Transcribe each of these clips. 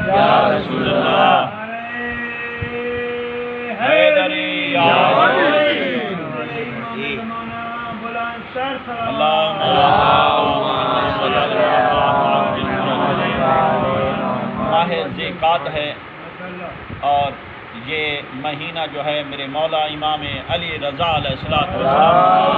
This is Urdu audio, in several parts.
یا رسول اللہ حیدری یا ماہ ذیقعدہ ہے اور یہ مہینہ جو ہے میرے مولا امام علی رضا علیہ الصلوۃ والسلام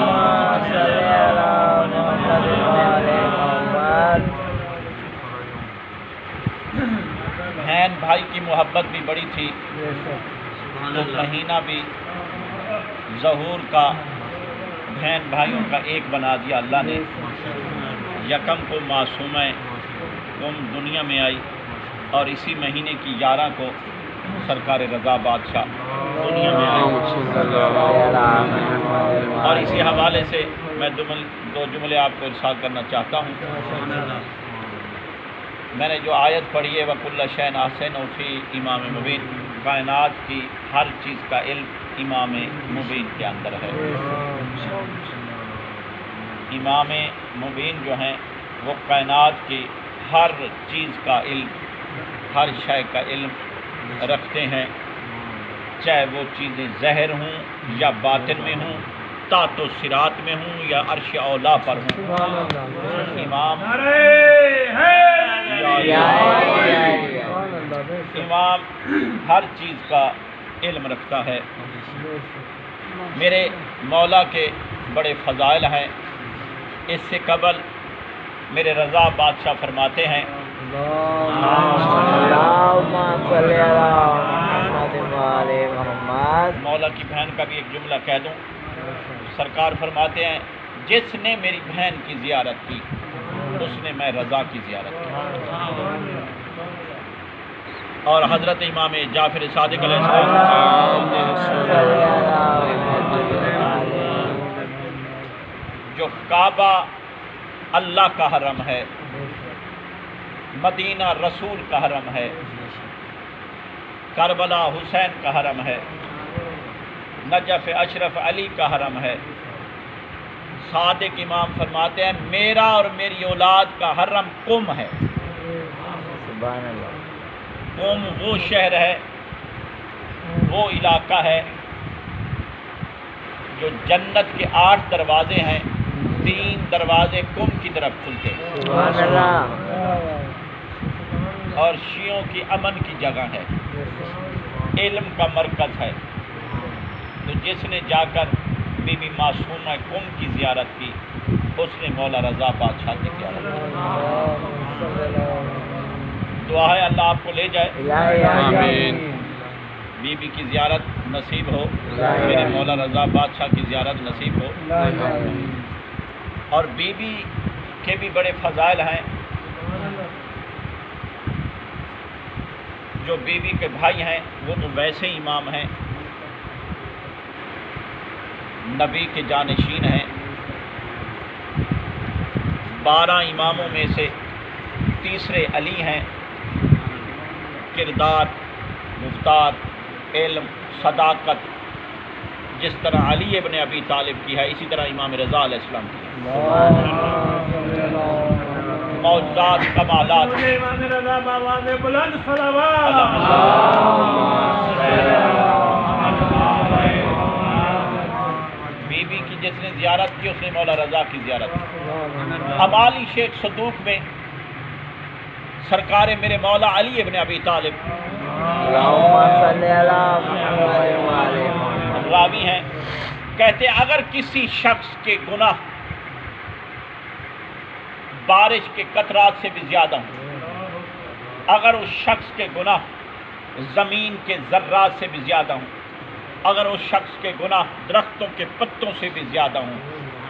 بہن بھائی کی محبت بھی بڑی تھی تو مہینہ بھی ظہور کا بہن بھائیوں کا ایک بنا دیا اللہ نے۔ یکم کو معصومہ دنیا میں آئی اور اسی مہینے کی 11 کو سرکار رضا بادشاہ دنیا میں آئے، اور اسی حوالے سے میں دو جملے آپ کو ارشاد کرنا چاہتا ہوں۔ میں نے جو آیت پڑھی ہے وَكُلَّ شَيْءٍ أَحْصَيْنَاهُ فِي إِمَامٍ مُبِينٍ، کائنات کی ہر چیز کا علم امام مبین کے اندر ہے۔ امام مبین جو ہیں وہ کائنات کی ہر چیز کا علم، ہر شے کا علم رکھتے ہیں، چاہے وہ چیزیں ظاہر ہوں یا باطن میں ہوں، تحت و صراط میں ہوں یا عرش اولا پر ہوں۔ امام ہر چیز کا علم رکھتا ہے۔ میرے مولا کے بڑے فضائل ہیں۔ اس سے قبل میرے رضا بادشاہ فرماتے ہیں، مولا کی بہن کا بھی ایک جملہ کہہ دوں، سرکار فرماتے ہیں جس نے میری بہن کی زیارت کی اس نے میں رضا کی زیارت کی۔ اور حضرت امام جعفر صادق علیہ السلام جو کعبہ اللہ کا حرم ہے، مدینہ رسول کا حرم ہے، کربلا حسین کا حرم ہے، نجف اشرف علی کا حرم ہے، صادق امام فرماتے ہیں میرا اور میری اولاد کا حرم قم ہے۔ سبحان اللہ۔ قم وہ شہر ہے، وہ علاقہ ہے جو جنت کے 8 دروازے ہیں، 3 دروازے قم کی طرف کھلتے ہیں، سبحان اللہ۔ اور شیعوں کی امن کی جگہ ہے، علم کا مرکز ہے۔ تو جس نے جا کر بی بی معصومہ قم کی زیارت کی اس نے مولا رضا بادشاہ کی زیارت کی۔ دعا ہے اللہ آپ کو لے جائے، آمین۔ بی بی کی زیارت نصیب ہو، میرے مولا رضا بادشاہ کی زیارت نصیب ہو۔ اور بی بی کے بھی بڑے فضائل ہیں۔ جو بی بی کے بھائی ہیں وہ تو ویسے امام ہیں، نبی کے جانشین ہیں۔ 12 اماموں میں سے تیسرے علی ہیں۔ کردار، گفتار، علم، صداقت جس طرح علی ابن ابی طالب کی ہے اسی طرح امام رضا علیہ السلام کی ہے۔ معجزات، کمالات، بی بی کی جس نے زیارت کی اس نے مولا رضا کی زیارت کی۔ امالی شیخ صدوق میں سرکار میرے مولا علی ابن ابی طالب راوی ہیں، کہتے اگر کسی شخص کے گناہ بارش کے قطرات سے بھی زیادہ ہوں، اگر اس شخص کے گناہ زمین کے ذرات سے بھی زیادہ ہوں، اگر اس شخص کے گناہ درختوں کے پتوں سے بھی زیادہ ہوں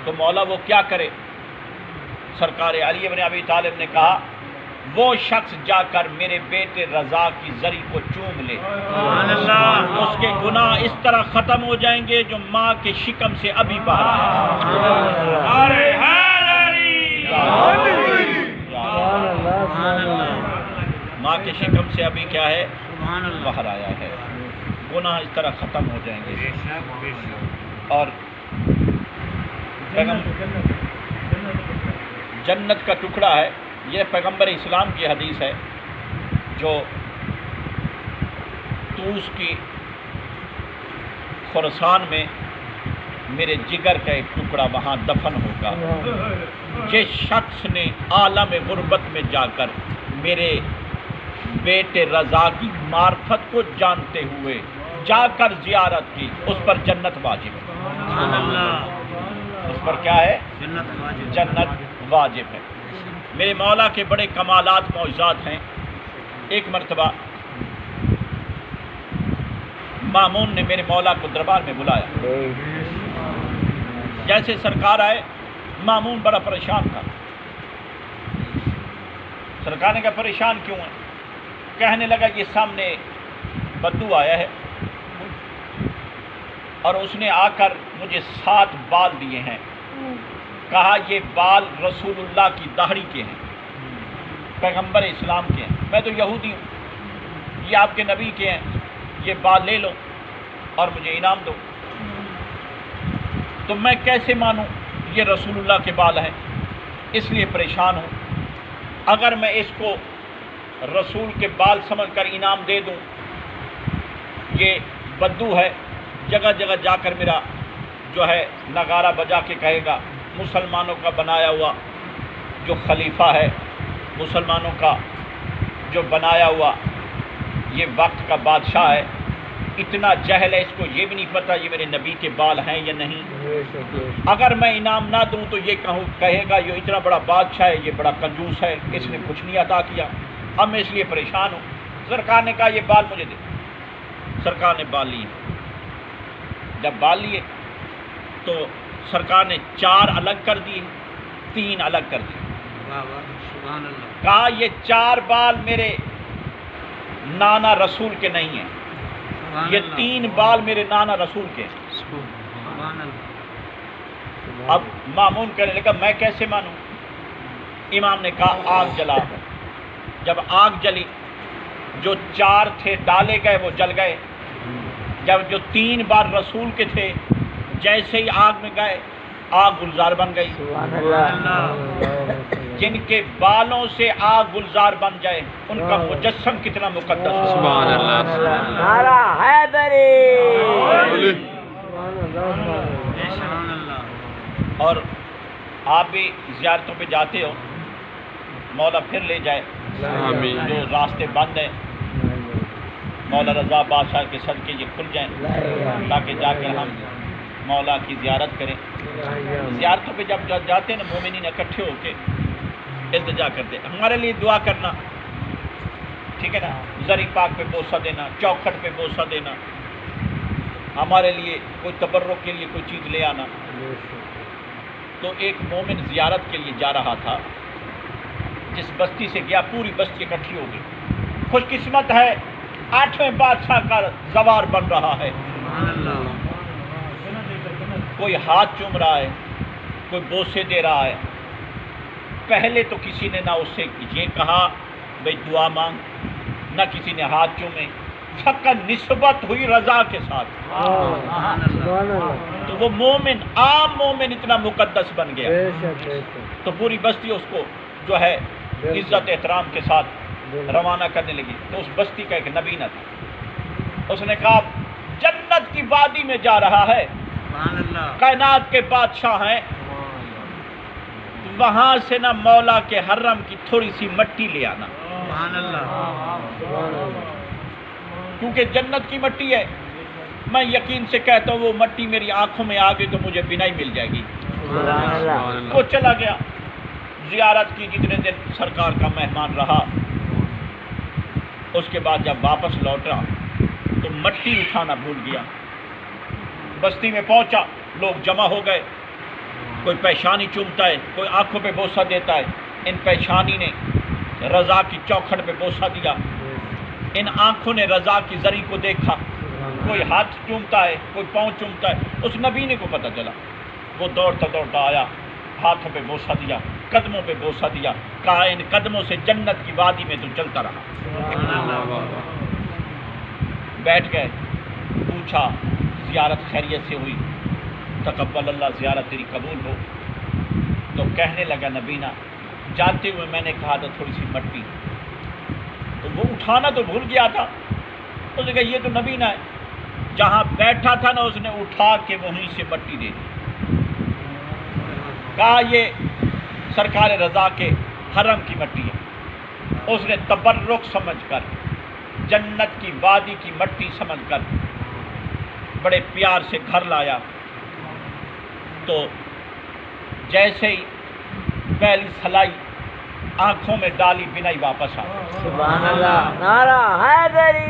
تو مولا وہ کیا کرے؟ سرکار علی ابن ابی طالب نے کہا وہ شخص جا کر میرے بیٹے رضا کی زری کو چوم لے، اس کے گناہ اس طرح ختم ہو جائیں گے جو ماں کے شکم سے ابھی باہر آئے۔ ماں کے شکم سے ابھی کیا ہے؟ باہر آیا ہے۔ گناہ اس طرح ختم ہو جائیں گے۔ اور جنت کا ٹکڑا ہے، یہ پیغمبر اسلام کی حدیث ہے۔ جو طوس کی خراسان میں میرے جگر کا ایک ٹکڑا وہاں دفن ہوگا، جس شخص نے عالم غربت میں جا کر میرے بیٹے رضا کی معرفت کو جانتے ہوئے جا کر زیارت کی، اس پر جنت واجب ہے۔ اس پر کیا ہے؟ جنت واجب ہے۔ میرے مولا کے بڑے کمالات معجزات ہیں۔ ایک مرتبہ مامون نے میرے مولا کو دربار میں بلایا۔ جیسے سرکار آئے، مامون بڑا پریشان تھا۔ سرکار نے کہا پریشان کیوں ہے؟ کہنے لگا یہ سامنے بدو آیا ہے اور اس نے آ کر مجھے 7 بال دیے ہیں، کہا یہ بال رسول اللہ کی داڑھی کے ہیں، پیغمبر اسلام کے ہیں، میں تو یہودی ہوں، یہ آپ کے نبی کے ہیں، یہ بال لے لو اور مجھے انعام دو۔ تو میں کیسے مانوں یہ رسول اللہ کے بال ہیں؟ اس لیے پریشان ہوں۔ اگر میں اس کو رسول کے بال سمجھ کر انعام دے دوں، یہ بدو ہے، جگہ جگہ جا کر میرا جو ہے نغارہ بجا کے کہے گا مسلمانوں کا بنایا ہوا جو خلیفہ ہے، مسلمانوں کا جو بنایا ہوا یہ وقت کا بادشاہ ہے، اتنا جہل ہے اس کو یہ بھی نہیں پتہ یہ میرے نبی کے بال ہیں یا نہیں۔ اگر میں انعام نہ دوں تو یہ کہے گا یہ اتنا بڑا بادشاہ ہے، یہ بڑا کنجوس ہے، اس نے کچھ نہیں عطا کیا، اب میں اس لیے پریشان ہوں۔ سرکار نے کہا یہ بال مجھے دے۔ سرکار نے بال لیے۔ جب بال لیے تو سرکار نے 4 الگ کر دیے، 3 الگ کر دیے۔ کہا یہ 4 بال میرے نانا رسول کے نہیں ہیں، یہ 3 بال میرے نانا رسول کے ہیں۔ اب مامون کہنے لگا میں کیسے مانوں؟ امام نے کہا آگ جلا۔ جب آگ جلی، جو 4 تھے ڈالے گئے وہ جل گئے، جب جو 3 بار رسول کے تھے جیسے ہی آگ میں گئے آگ گلزار بن گئی۔ جن کے بالوں سے آگ گلزار بن جائے ان کا مجسم کتنا مقدس ہے۔ سبحان اللہ۔ نعرہ حیدری۔ اور آپ بھی زیارتوں پہ جاتے ہو، مولا پھر لے جائے، آمین۔ جو راستے بند ہیں مولا رضا بادشاہ کے صدقے یہ کھل جائیں تاکہ جا کر ہم مولا کی زیارت کریں۔ زیارتوں پہ جب جاتے ہیں نا مومنین اکٹھے ہو کے التجا کرتے ہیں ہمارے لیے دعا کرنا، ٹھیک ہے نا، زری پاک پہ بوسہ دینا، چوکھٹ پہ بوسہ دینا، ہمارے لیے کوئی تبرک کے لیے کوئی چیز لے آنا۔ تو ایک مومن زیارت کے لیے جا رہا تھا، جس بستی سے گیا پوری بستی اکٹھی ہو گئی۔ خوش قسمت ہے 8ویں بادشاہ کا زوار بن رہا ہے۔ کوئی ہاتھ چوم رہا ہے، کوئی بوسے دے رہا ہے۔ پہلے تو کسی نے نہ اس سے یہ کہا بھئی دعا مانگ، نہ کسی نے ہاتھ چومے، فقط نسبت ہوئی رضا کے ساتھ۔ تو وہ مومن، عام مومن اتنا مقدس بن گیا، تو پوری بستی اس کو جو ہے عزت احترام کے ساتھ روانہ کرنے لگی۔ تو اس بستی کا ایک نبی نہ تھا، اس نے کہا جنت کی وادی میں جا رہا ہے، کائنات کے بادشاہ ہیں، وہاں سے نہ مولا کے حرم کی تھوڑی سی مٹی لے آنا، کیونکہ جنت کی مٹی ہے۔ میں یقین سے کہتا ہوں وہ مٹی میری آنکھوں میں آ گئی تو مجھے بینائی مل جائے گی۔ وہ چلا گیا، زیارت کی، جتنے دن سرکار کا مہمان رہا۔ اس کے بعد جب واپس لوٹا تو مٹی اٹھانا بھول گیا۔ بستی میں پہنچا، لوگ جمع ہو گئے، کوئی پیشانی چومتا ہے، کوئی آنکھوں پہ بوسہ دیتا ہے۔ ان پیشانی نے رضا کی چوکھٹ پہ بوسہ دیا، ان آنکھوں نے رضا کی زری کو دیکھا، کوئی ہاتھ چومتا ہے، کوئی پاؤں چومتا ہے۔ اس نبی کو پتہ چلا، وہ دوڑتا دوڑتا آیا، ہاتھوں پہ بوسہ دیا، قدموں پہ بوسہ دیا، کہا ان قدموں سے جنت کی وادی میں تو چلتا رہا۔ بیٹھ گئے، پوچھا زیارت خیریت سے ہوئی؟ تقبل اللہ، زیارت تیری قبول ہو۔ تو کہنے لگا نبینا، جاتے ہوئے میں نے کہا تھا تھوڑی سی مٹی، تو وہ اٹھانا تو بھول گیا تھا. اس نے کہا یہ تو نبی نہ ہے. جہاں بیٹھا تھا نا اس نے اٹھا کے وہیں سے مٹی دے دی. کہا یہ سرکار رضا کے حرم کی مٹی ہے. اس نے تبرک سمجھ کر، جنت کی وادی کی مٹی سمجھ کر بڑے پیار سے گھر لایا. تو جیسے ہی پہلی سلائی آنکھوں میں ڈالی، بنائی واپس آ گئی. سبحان اللہ. نعرہ حیدری.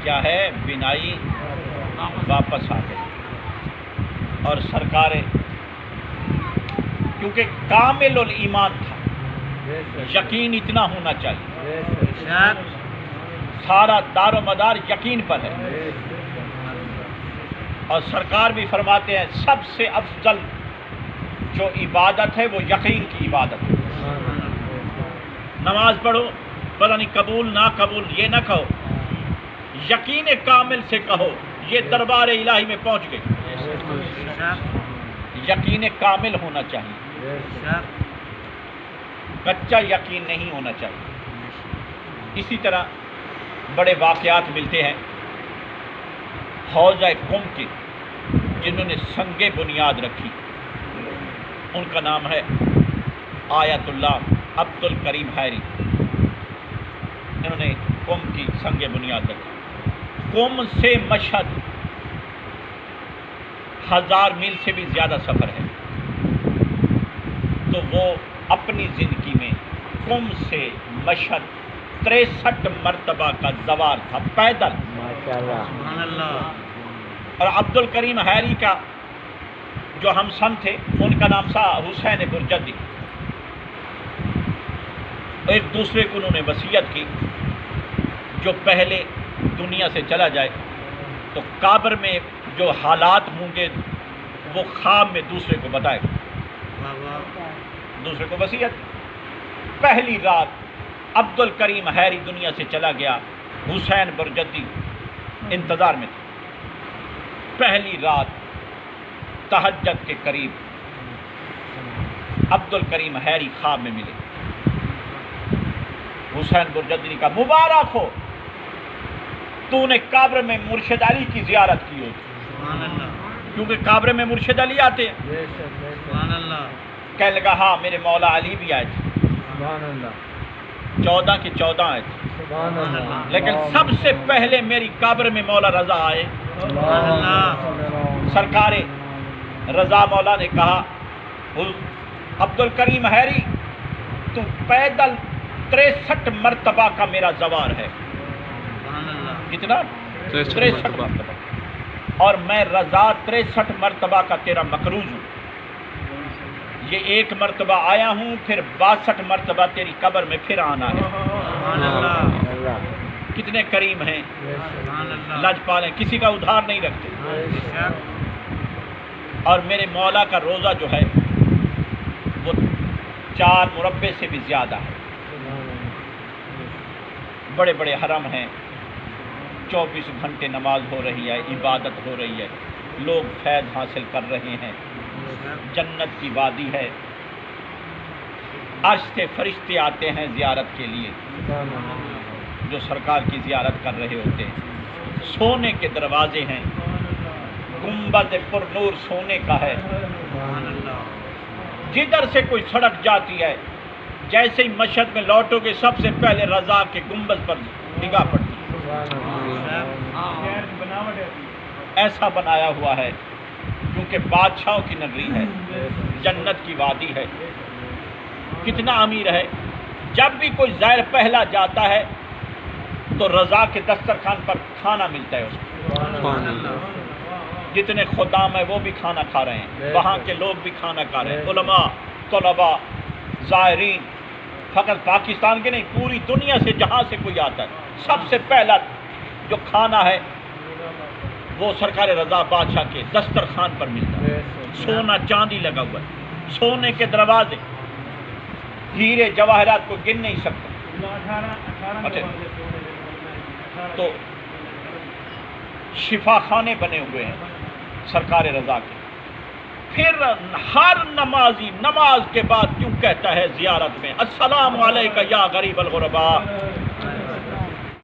کیا ہے؟ بنائی واپس آ گئی. اور سرکار، کیونکہ کامل الایمان تھا، یقین اتنا ہونا چاہیے، سارا دار و مدار یقین پر ہے. اور سرکار بھی فرماتے ہیں سب سے افضل جو عبادت ہے وہ یقین کی عبادت ہے. نماز پڑھو، پتہ نہیں قبول نہ قبول، یہ نہ کہو، یقین کامل سے کہو یہ دربار الہی میں پہنچ گئی. یقین کامل ہونا چاہیے، کچا یقین نہیں ہونا چاہیے. اسی طرح بڑے واقعات ملتے ہیں حوضہ قم کے، جنہوں نے سنگ بنیاد رکھی. ان کا نام ہے آیت اللہ عبد الکریم حیری. انہوں نے قم کی سنگ بنیاد رکھی. قم سے مشہد 1000 میل سے بھی زیادہ سفر ہے. تو وہ اپنی زندگی میں قم سے مشہد 63 مرتبہ کا زوار تھا پیدل. ماشاءاللہ. اور عبد الکریم حیری کا جو ہم سن تھے ان کا نام تھا حسین برجدی. ایک دوسرے کو انہوں نے وصیت کی جو پہلے دنیا سے چلا جائے تو قبر میں جو حالات ہوں گے وہ خواب میں دوسرے کو بتائے. دوسرے کو وصیت. پہلی رات عبد الکریم حیری دنیا سے چلا گیا، حسین برجدی انتظار میں تھے. پہلی رات تہجد کے قریب عبد الکریم حیری خواب میں ملے. حسین برجدی نے کہا مبارک ہو، تو نے قبر میں مرشد علی کی زیارت کی ہوتی، کیونکہ قبر میں مرشد علی آتے ہیں. کہنے لگا ہاں میرے مولا علی بھی آئے تھے، 14 کے 14 آئے تھے، لیکن سب سے پہلے میری قبر میں مولا رضا آئے. سرکار رضا مولا نے کہا عبد الکریم حیری تو پیدل 63 مرتبہ کا میرا زوار ہے. کتنا؟ 63 مرتبہ. اور میں رضا 63 مرتبہ کا تیرا مقروض ہوں. یہ ایک مرتبہ آیا ہوں، پھر 62 مرتبہ تیری قبر میں پھر آنا ہے. کتنے کریم ہیں، لاجپال ہیں، کسی کا ادھار نہیں رکھتے. اور میرے مولا کا روزہ جو ہے وہ 4 مربع سے بھی زیادہ ہے. بڑے بڑے حرم ہیں، 24 گھنٹے نماز ہو رہی ہے، عبادت ہو رہی ہے، لوگ فیض حاصل کر رہے ہیں. جنت کی وادی ہے، عرش سے فرشتے آتے ہیں زیارت کے لیے جو سرکار کی زیارت کر رہے ہوتے ہیں. سونے کے دروازے ہیں، گنبد پر نور سونے کا ہے. جدھر سے کوئی سڑک جاتی ہے جیسے ہی مشہد میں لوٹو گے سب سے پہلے رضا کے گنبد پر نگاہ پڑتی ہے. ایسا بنایا ہوا ہے کیونکہ بادشاہوں کی نگری ہے، جنت کی وادی ہے. کتنا امیر ہے، جب بھی کوئی زائر پہلا جاتا ہے تو رضا کے دسترخوان پر کھانا ملتا ہے اس کو. جتنے خدام ہیں وہ بھی کھانا کھا رہے ہیں، وہاں کے لوگ بھی کھانا کھا رہے ہیں، علماء، طلباء، زائرین. فقط پاکستان کے نہیں، پوری دنیا سے جہاں سے کوئی آتا ہے سب سے پہلا جو کھانا ہے وہ سرکار رضا بادشاہ کے دسترخوان پر ملتا ہے. سونا چاندی لگا ہوا ہے، سونے کے دروازے، ہیرے جواہرات کو گن نہیں سکتے. تو شفا خانے بنے ہوئے ہیں سرکار رضا کے. پھر ہر نمازی نماز کے بعد کیوں کہتا ہے زیارت میں السلام علیکہ یا غریب الغرباء؟